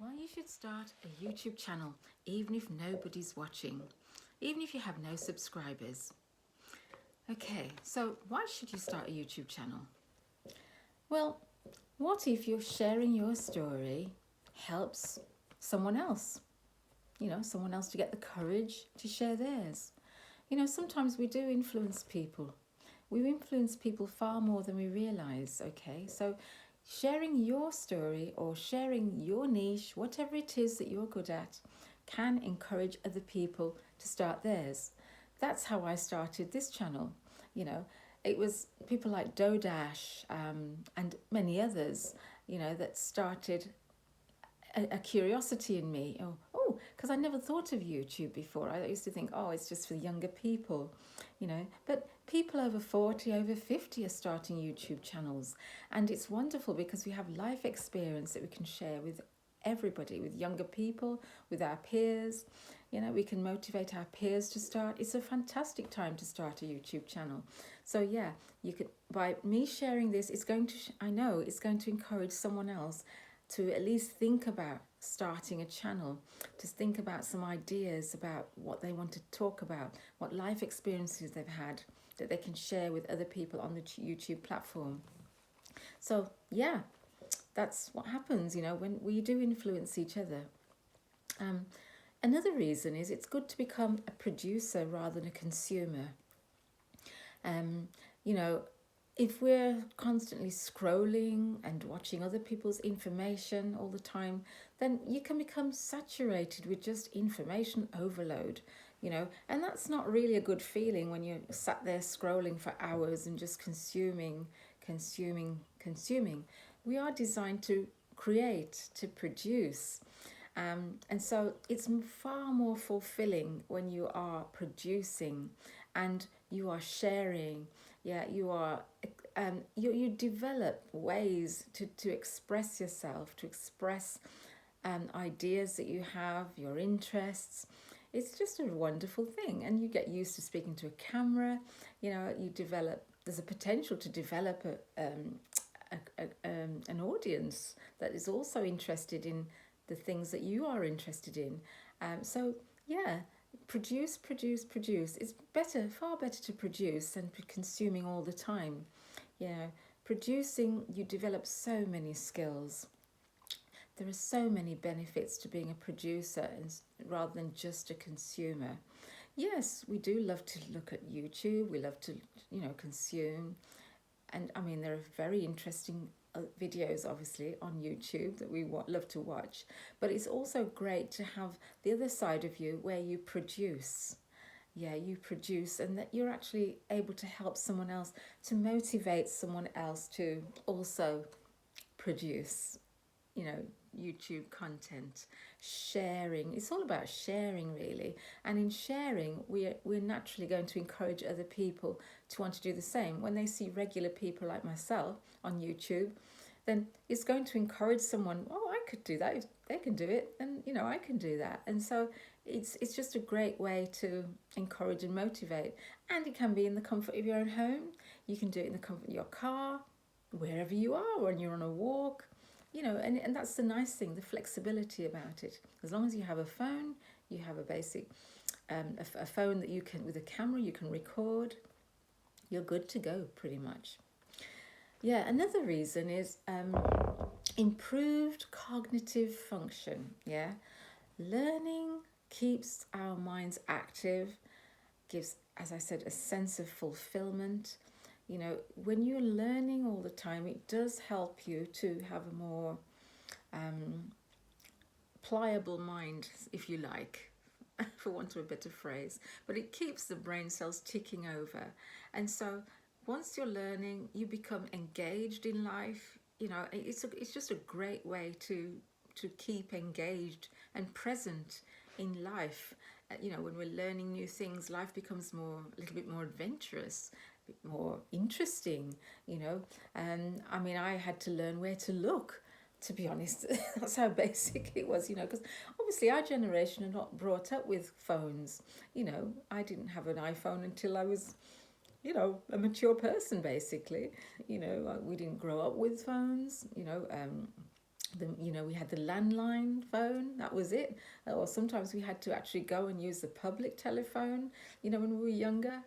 Well, you should start a YouTube channel, even if nobody's watching, even if you have no subscribers. Okay, so why should you start a YouTube channel? Well, what if you're sharing your story helps someone else? Someone else to get the courage to share theirs. Sometimes we do influence people. We influence people far more than we realize, okay? So sharing your story or sharing your niche, whatever it is that you're good at, can encourage other people to start theirs. That's how I started this channel. You know, it was people like Dodash and many others, that started a curiosity in me. Because I never thought of YouTube before. I used to think, oh, it's just for younger people, But people over 40, over 50 are starting YouTube channels. And it's wonderful because we have life experience that we can share with everybody, with younger people, with our peers. We can motivate our peers to start. It's a fantastic time to start a YouTube channel. So yeah, you could, by me sharing this, I know it's going to encourage someone else to at least think about starting a channel, to think about some ideas about what they want to talk about, what life experiences they've had that they can share with other people on the YouTube platform. So, yeah, that's what happens, when we do influence each other. Um, Another reason is it's good to become a producer rather than a consumer. Um, you know, if we're constantly scrolling and watching other people's information all the time, then you can become saturated with just information overload, and that's not really a good feeling when you're sat there scrolling for hours and just consuming. We are designed to create, to produce. And so it's far more fulfilling when you are producing and you are sharing. Yeah, you develop ways to express yourself, to express ideas that you have, your interests. It's just a wonderful thing, and you get used to speaking to a camera. There's a potential to develop an audience that is also interested in the things that you are interested in. So yeah, produce. It's better, far better to produce than consuming all the time. Producing, you develop so many skills. There are so many benefits to being a producer rather than just a consumer. Yes, we do love to look at YouTube. We love to, consume. And I mean, there are very interesting videos, obviously, on YouTube that we love to watch. But it's also great to have the other side of you where you produce. Yeah, you produce, and that you're actually able to help someone else, to motivate someone else to also produce, you know, YouTube content, sharing. It's all about sharing, really. And in sharing, we're naturally going to encourage other people to want to do the same. When they see regular people like myself on YouTube, then it's going to encourage someone. Oh, I could do that. If they can do it, then I can do that. And so it's just a great way to encourage and motivate. And it can be in the comfort of your own home. You can do it in the comfort of your car, wherever you are, when you're on a walk. And that's the nice thing, the flexibility about it. As long as you have a phone, you have a basic a phone that you can, with a camera, you can record, you're good to go pretty much. Yeah, another reason is improved cognitive function. Yeah, learning keeps our minds active, gives, as I said, a sense of fulfillment. When you're learning all the time, it does help you to have a more pliable mind, if you like, for want of a better phrase. But it keeps the brain cells ticking over. And so once you're learning, you become engaged in life. It's just a great way to keep engaged and present in life. When we're learning new things, life becomes a little bit more adventurous, a bit more interesting. And I mean, I had to learn where to look, to be honest. That's how basic it was, because obviously our generation are not brought up with phones. I didn't have an iPhone until I was, a mature person, basically. We didn't grow up with phones. We had the landline phone, that was it. Or sometimes we had to actually go and use the public telephone, when we were younger,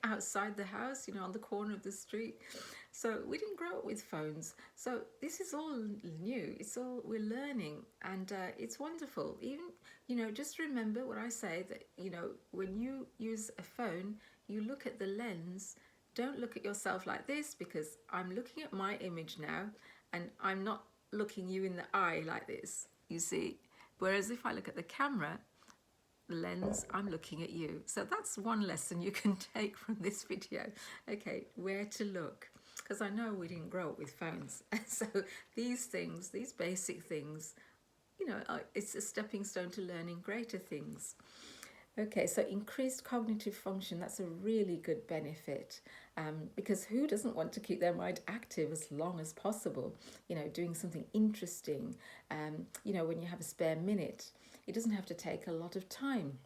outside the house, on the corner of the street. So we didn't grow up with phones. So this is all new. It's all we're learning, and it's wonderful. Even, just remember what I say, that, when you use a phone, you look at the lens. Don't look at yourself like this, because I'm looking at my image now, and I'm not looking you in the eye like this, you see. Whereas if I look at the camera, the lens, I'm looking at you. So that's one lesson you can take from this video. Okay, where to look. Because I know we didn't grow up with phones. So these things, these basic things, it's a stepping stone to learning greater things. Okay, so increased cognitive function, that's a really good benefit, because who doesn't want to keep their mind active as long as possible, doing something interesting, when you have a spare minute. It doesn't have to take a lot of time.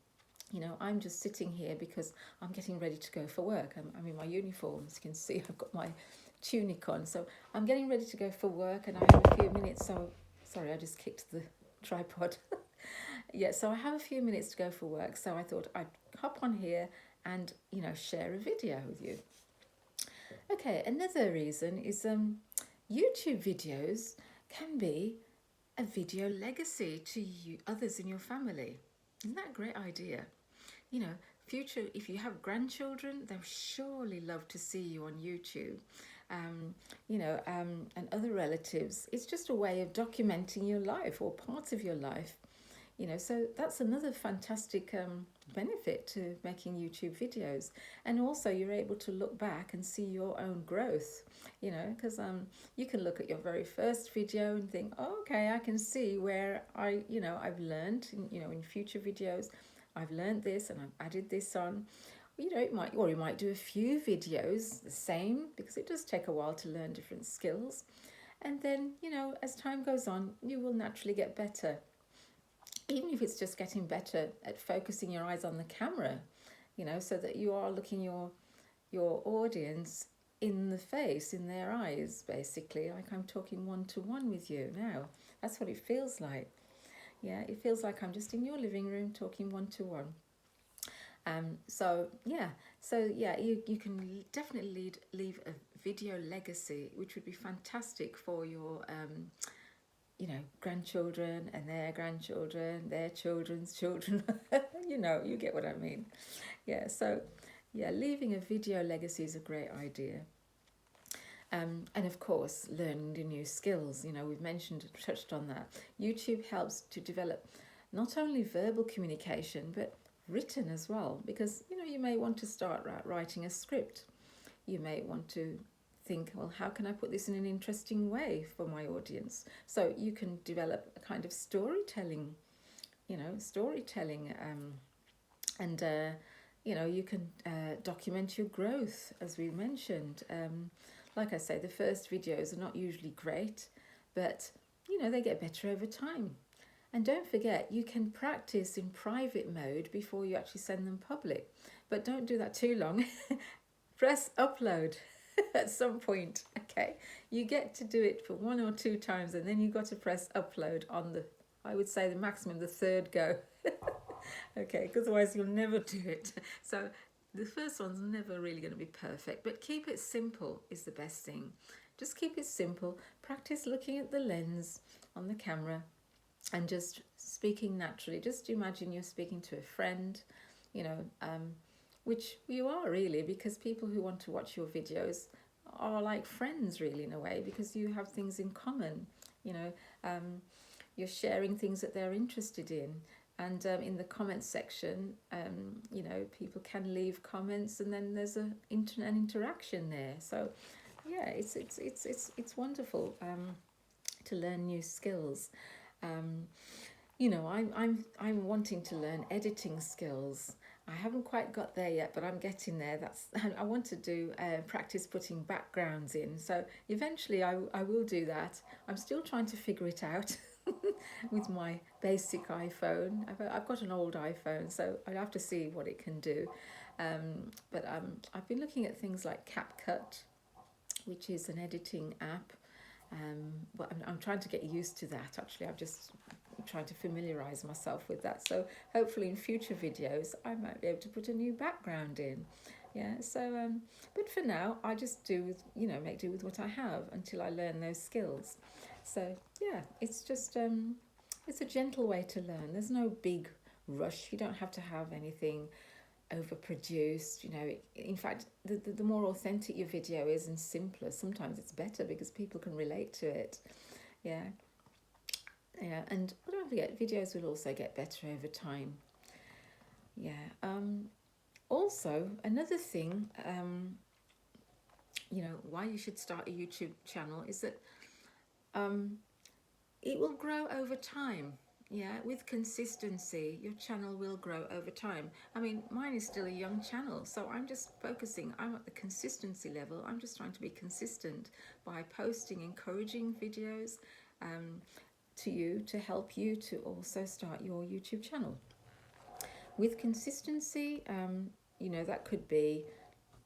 I'm just sitting here because I'm getting ready to go for work. I'm in my uniform, as you can see, I've got my tunic on. So I'm getting ready to go for work, and I have a few minutes, so, sorry, I just kicked the tripod. Yeah, so I have a few minutes to go for work, so I thought I'd hop on here and, share a video with you. Okay, another reason is YouTube videos can be a video legacy to you, others in your family. Isn't that a great idea? Future, if you have grandchildren, they'll surely love to see you on YouTube. And other relatives. It's just a way of documenting your life or parts of your life. So that's another fantastic benefit to making YouTube videos. And also you're able to look back and see your own growth, because you can look at your very first video and think, oh, okay, I can see where I've learned, in future videos, I've learned this and I've added this on. You might do a few videos the same, because it does take a while to learn different skills. And then, as time goes on, you will naturally get better. Even if it's just getting better at focusing your eyes on the camera, so that you are looking your audience in the face, in their eyes, basically, like I'm talking one-to-one with you now. That's what it feels like. Yeah, it feels like I'm just in your living room talking one-to-one. You can definitely leave a video legacy, which would be fantastic for your grandchildren and their grandchildren, their children's children. You get what I mean. Yeah, so leaving a video legacy is a great idea. And of course, learning the new skills. We've touched on that. YouTube helps to develop not only verbal communication, but written as well, because you may want to start writing a script. You may want to think, well, how can I put this in an interesting way for my audience? So you can develop a kind of storytelling, you can document your growth, as we mentioned. Like I say, the first videos are not usually great, but they get better over time. And don't forget, you can practice in private mode before you actually send them public, but don't do that too long. Press upload at some point. Okay, you get to do it for 1 or 2 times, and then you've got to press upload on I would say the maximum, the third go. Okay, because otherwise you'll never do it. So the first one's never really going to be perfect, but keep it simple is the best thing. Just keep it simple. Practice looking at the lens on the camera and just speaking naturally. Just imagine you're speaking to a friend, which you are really, because people who want to watch your videos are like friends really, in a way, because you have things in common. You're sharing things that they're interested in. And in the comments section, people can leave comments, and then there's an interaction there. So yeah, it's wonderful to learn new skills. I'm wanting to learn editing skills. I haven't quite got there yet, but I'm getting there. I want to do practice putting backgrounds in. So eventually I will do that. I'm still trying to figure it out with my basic iPhone. I've got an old iPhone, so I'll have to see what it can do. But I've been looking at things like CapCut, which is an editing app. But I'm trying to get used to that. Actually, I'm just trying to familiarize myself with that. So hopefully in future videos, I might be able to put a new background in. Yeah, so, but for now, I just do with, make do with what I have until I learn those skills. So yeah, it's just, it's a gentle way to learn. There's no big rush. You don't have to have anything overproduced. In fact, the more authentic your video is and simpler, sometimes it's better because people can relate to it. Yeah. Yeah, and don't forget, videos will also get better over time. Yeah. Also, another thing, why you should start a YouTube channel is that it will grow over time. Yeah, with consistency, your channel will grow over time. I mean, mine is still a young channel, so I'm just focusing. I'm at the consistency level. I'm just trying to be consistent by posting encouraging videos to you to help you to also start your YouTube channel. With consistency, that could be,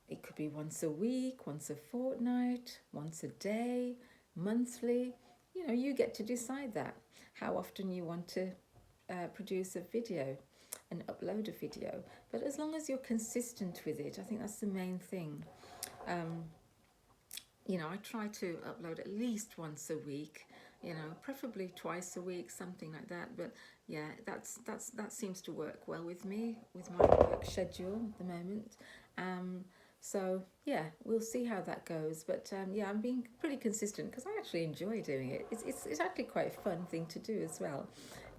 it could be once a week, once a fortnight, once a day, monthly. You get to decide that, how often you want to produce a video and upload a video. But as long as you're consistent with it, I think that's the main thing. I try to upload at least once a week, preferably twice a week, something like that. But yeah, that seems to work well with me, with my work schedule at the moment. So yeah, we'll see how that goes. But yeah, I'm being pretty consistent because I actually enjoy doing it. It's actually quite a fun thing to do as well.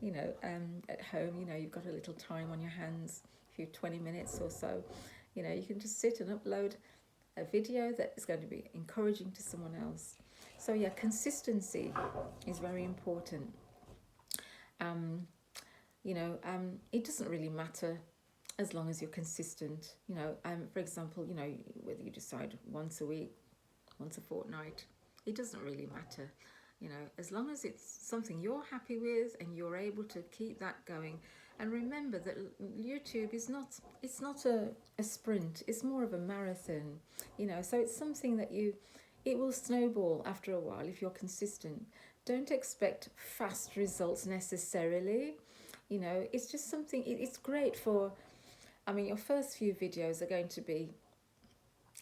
At home, you've got a little time on your hands, a few 20 minutes or so. You can just sit and upload a video that is going to be encouraging to someone else. So yeah, consistency is very important. It doesn't really matter as long as you're consistent. For example, whether you decide once a week, once a fortnight, it doesn't really matter. As long as it's something you're happy with and you're able to keep that going. And remember that YouTube is not, it's not a sprint, it's more of a marathon, so it's something that it will snowball after a while if you're consistent. Don't expect fast results necessarily. It's just something, it's great for, your first few videos are going to be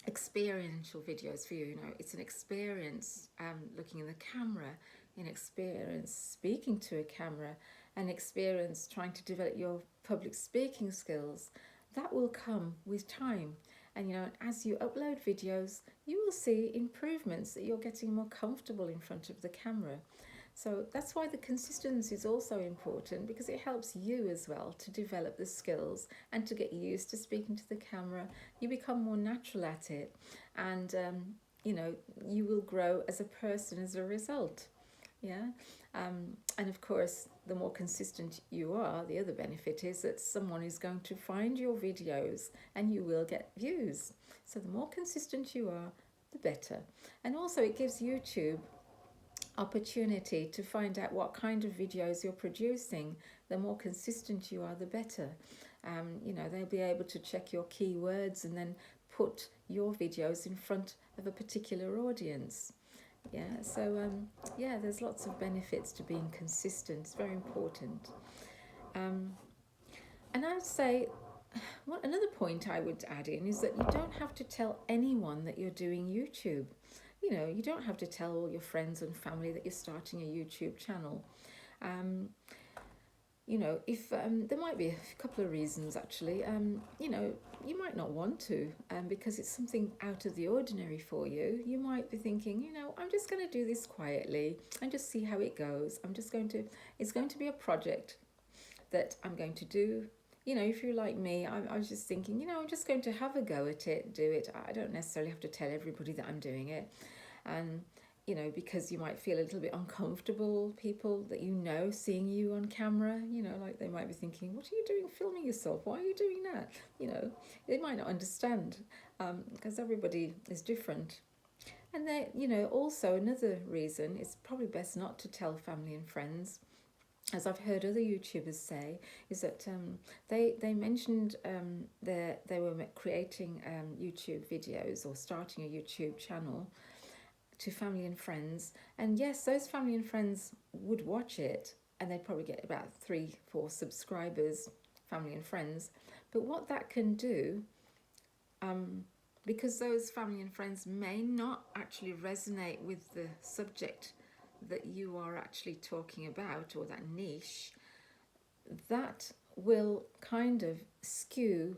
experiential videos for you. It's an experience looking in the camera, an experience speaking to a camera, an experience trying to develop your public speaking skills. That will come with time. And as you upload videos, you will see improvements, that you're getting more comfortable in front of the camera. So that's why the consistency is also important, because it helps you as well to develop the skills and to get used to speaking to the camera. You become more natural at it, and you will grow as a person as a result. Yeah. And of course, the more consistent you are, the other benefit is that someone is going to find your videos and you will get views. So the more consistent you are, the better. And also it gives YouTube opportunity to find out what kind of videos you're producing. The more consistent you are, the better. They'll be able to check your keywords and then put your videos in front of a particular audience. Yeah, so there's lots of benefits to being consistent. It's very important. And I would say, another point I would add in is that you don't have to tell anyone that you're doing YouTube. You don't have to tell all your friends and family that you're starting a YouTube channel. If there might be a couple of reasons actually. You might not want to, because it's something out of the ordinary for you. You might be thinking, I'm just going to do this quietly and just see how it goes. It's going to be a project that I'm going to do. If you're like me, I was just thinking, I'm just going to have a go at it, do it. I don't necessarily have to tell everybody that I'm doing it. And because you might feel a little bit uncomfortable, people that seeing you on camera, like they might be thinking, what are you doing filming yourself? Why are you doing that? They might not understand, because everybody is different. And then, also another reason, it's probably best not to tell family and friends, as I've heard other YouTubers say, is that they mentioned they were creating YouTube videos or starting a YouTube channel. to family and friends. And yes, those family and friends would watch it, and they'd probably get about 3-4 subscribers, family and friends. But what that can do, because those family and friends may not actually resonate with the subject that you are actually talking about, or that niche, that will kind of skew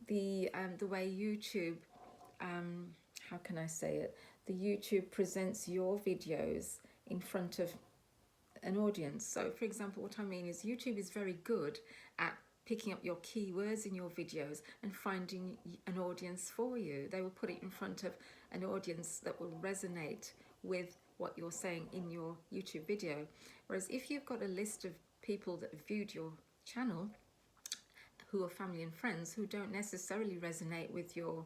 the way YouTube, how can I say it, the YouTube presents your videos in front of an audience. So for example, what I mean is YouTube is very good at picking up your keywords in your videos and finding an audience for you. They will put it in front of an audience that will resonate with what you're saying in your YouTube video. Whereas if you've got a list of people that have viewed your channel who are family and friends who don't necessarily resonate with your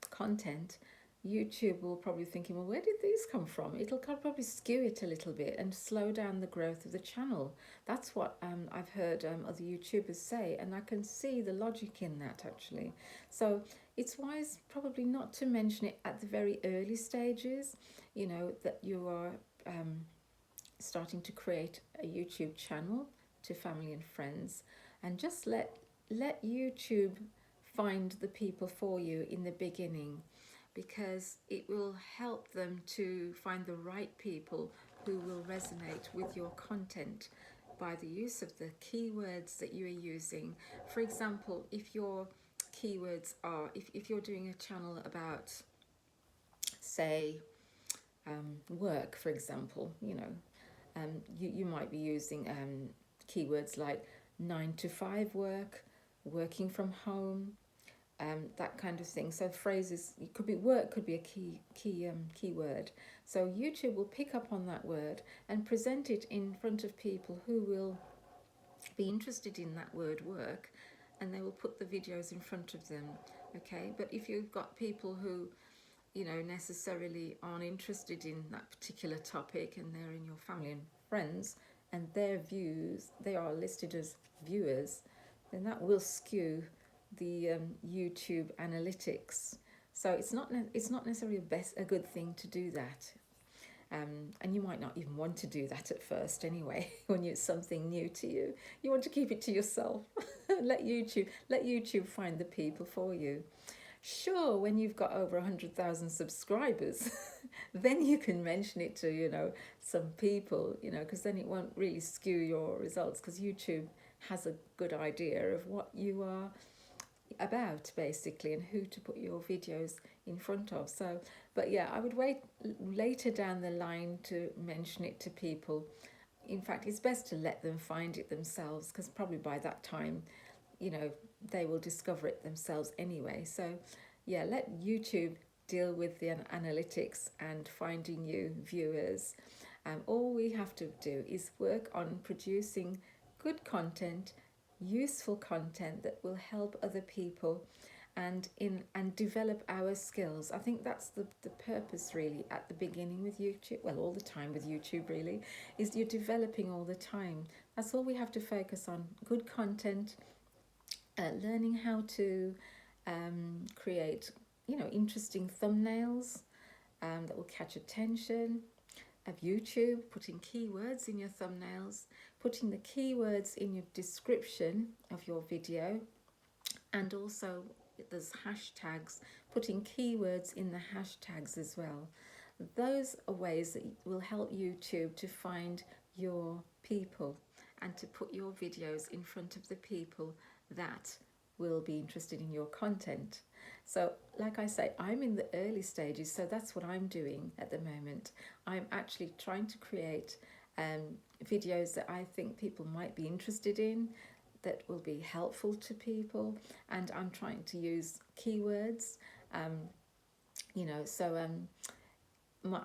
content, YouTube will probably thinking, well, where did these come from? It'll probably skew it a little bit and slow down the growth of the channel. That's what I've heard other YouTubers say, and I can see the logic in that actually. So it's wise probably not to mention it at the very early stages, you know, that you are starting to create a YouTube channel to family and friends, and just let YouTube find the people for you in the beginning, because it will help them to find the right people who will resonate with your content by the use of the keywords that you are using. For example, if your keywords are, if you're doing a channel about, say, work, for example, you know, you might be using keywords like 9 to 5 work, working from home, that kind of thing. So phrases, it could be work, could be a keyword. So YouTube will pick up on that word and present it in front of people who will be interested in that word work, and they will put the videos in front of them. Okay, but if you've got people who, you know, necessarily aren't interested in that particular topic, and they're in your family and friends, and their views, they are listed as viewers, then that will skew the YouTube analytics. So it's not necessarily a good thing to do that. And you might not even want to do that at first anyway. When it's something new to you, you want to keep it to yourself. let YouTube find the people for you. Sure, when you've got over 100,000 subscribers, then you can mention it to, you know, some people, you know, because then it won't really skew your results, because YouTube has a good idea of what you are about basically, and who to put your videos in front of. So, but yeah, I would wait later down the line to mention it to people. In fact, it's best to let them find it themselves, because probably by that time, you know, they will discover it themselves anyway. So yeah, let YouTube deal with the analytics and finding you viewers. All we have to do is work on producing good content, useful content that will help other people, and develop our skills. I think that's the purpose really at the beginning with YouTube, well, all the time with YouTube really, is you're developing all the time. That's all we have to focus on: good content, learning how to create, you know, interesting thumbnails that will catch attention of YouTube, putting keywords in your thumbnails, putting the keywords in your description of your video, and also there's hashtags, putting keywords in the hashtags as well. Those are ways that will help YouTube to find your people and to put your videos in front of the people that will be interested in your content. So like I say, I'm in the early stages, so that's what I'm doing at the moment. I'm actually trying to create videos that I think people might be interested in, that will be helpful to people, and I'm trying to use keywords, you know, so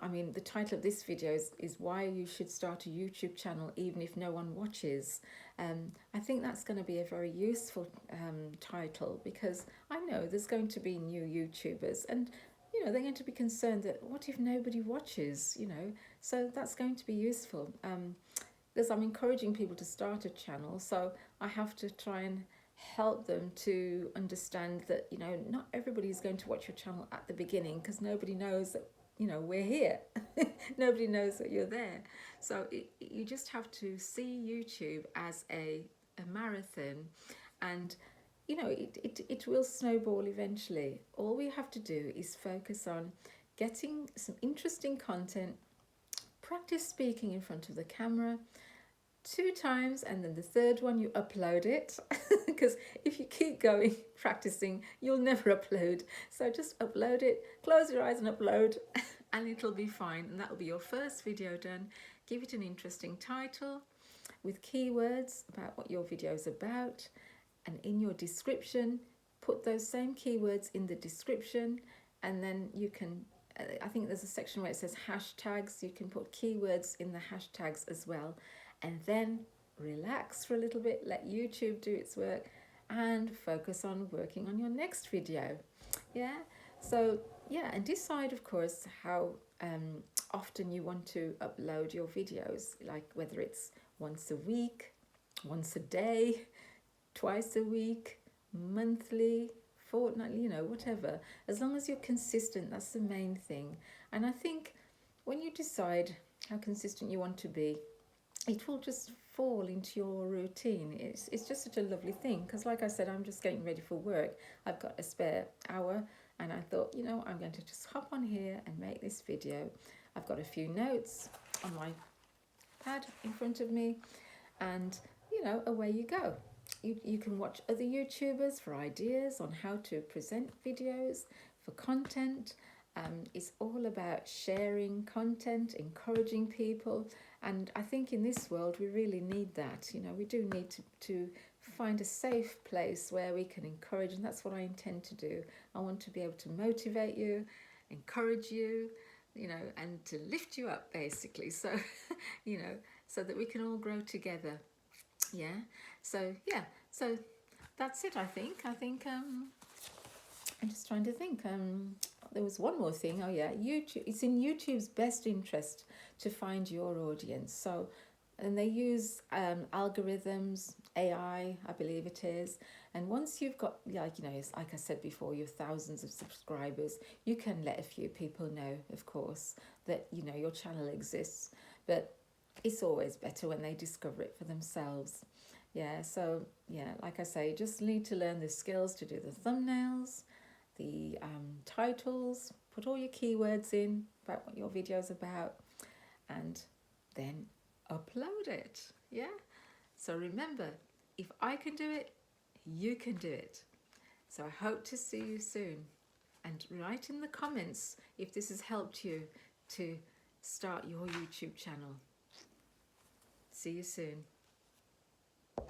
I mean, the title of this video is why you should start a YouTube channel even if no one watches. I think that's going to be a very useful title, because I know there's going to be new YouTubers, and you know, they're going to be concerned that what if nobody watches, you know, so that's going to be useful. Because I'm encouraging people to start a channel, so I have to try and help them to understand that, you know, not everybody is going to watch your channel at the beginning, because nobody knows that we're here. Nobody knows that you're there. So you just have to see YouTube as a marathon, and it will snowball eventually. All we have to do is focus on getting some interesting content, practice speaking in front of the camera 2 times, and then the third one you upload it. Because if you keep going practicing, you'll never upload. So just upload it, close your eyes and upload, and it'll be fine. And that'll be your first video done. Give it an interesting title with keywords about what your video is about, and in your description put those same keywords in the description. And then you can, I think there's a section where it says hashtags. You can put keywords in the hashtags as well, and then relax for a little bit, let YouTube do its work, and focus on working on your next video. Yeah, so yeah, and decide, of course, how often you want to upload your videos, like whether it's once a week, once a day, twice a week, monthly, fortnightly, whatever. As long as you're consistent, that's the main thing. And I think when you decide how consistent you want to be, it will just fall into your routine. It's just such a lovely thing, because like I said, I'm just getting ready for work. I've got a spare hour, and I thought, I'm going to just hop on here and make this video. I've got a few notes on my pad in front of me, and away you go. You can watch other YouTubers for ideas on how to present videos, for content. It's all about sharing content, encouraging people. And I think in this world, we really need that. We do need to find a safe place where we can encourage. And that's what I intend to do. I want to be able to motivate you, encourage you, and to lift you up, basically. So, so that we can all grow together. Yeah. So that's it, I think. I'm just trying to think. There was one more thing. Oh yeah, YouTube. It's in YouTube's best interest to find your audience. So, and they use algorithms, AI, I believe it is. And once you've got, like I said before, your thousands of subscribers, you can let a few people know, of course, that your channel exists. But it's always better when they discover it for themselves. Yeah. So yeah, like I say, you just need to learn the skills to do the thumbnails, the titles, put all your keywords in about what your video's about, and then upload it. Yeah. So remember, if I can do it, you can do it. So I hope to see you soon, and write in the comments if this has helped you to start your YouTube channel. See you soon.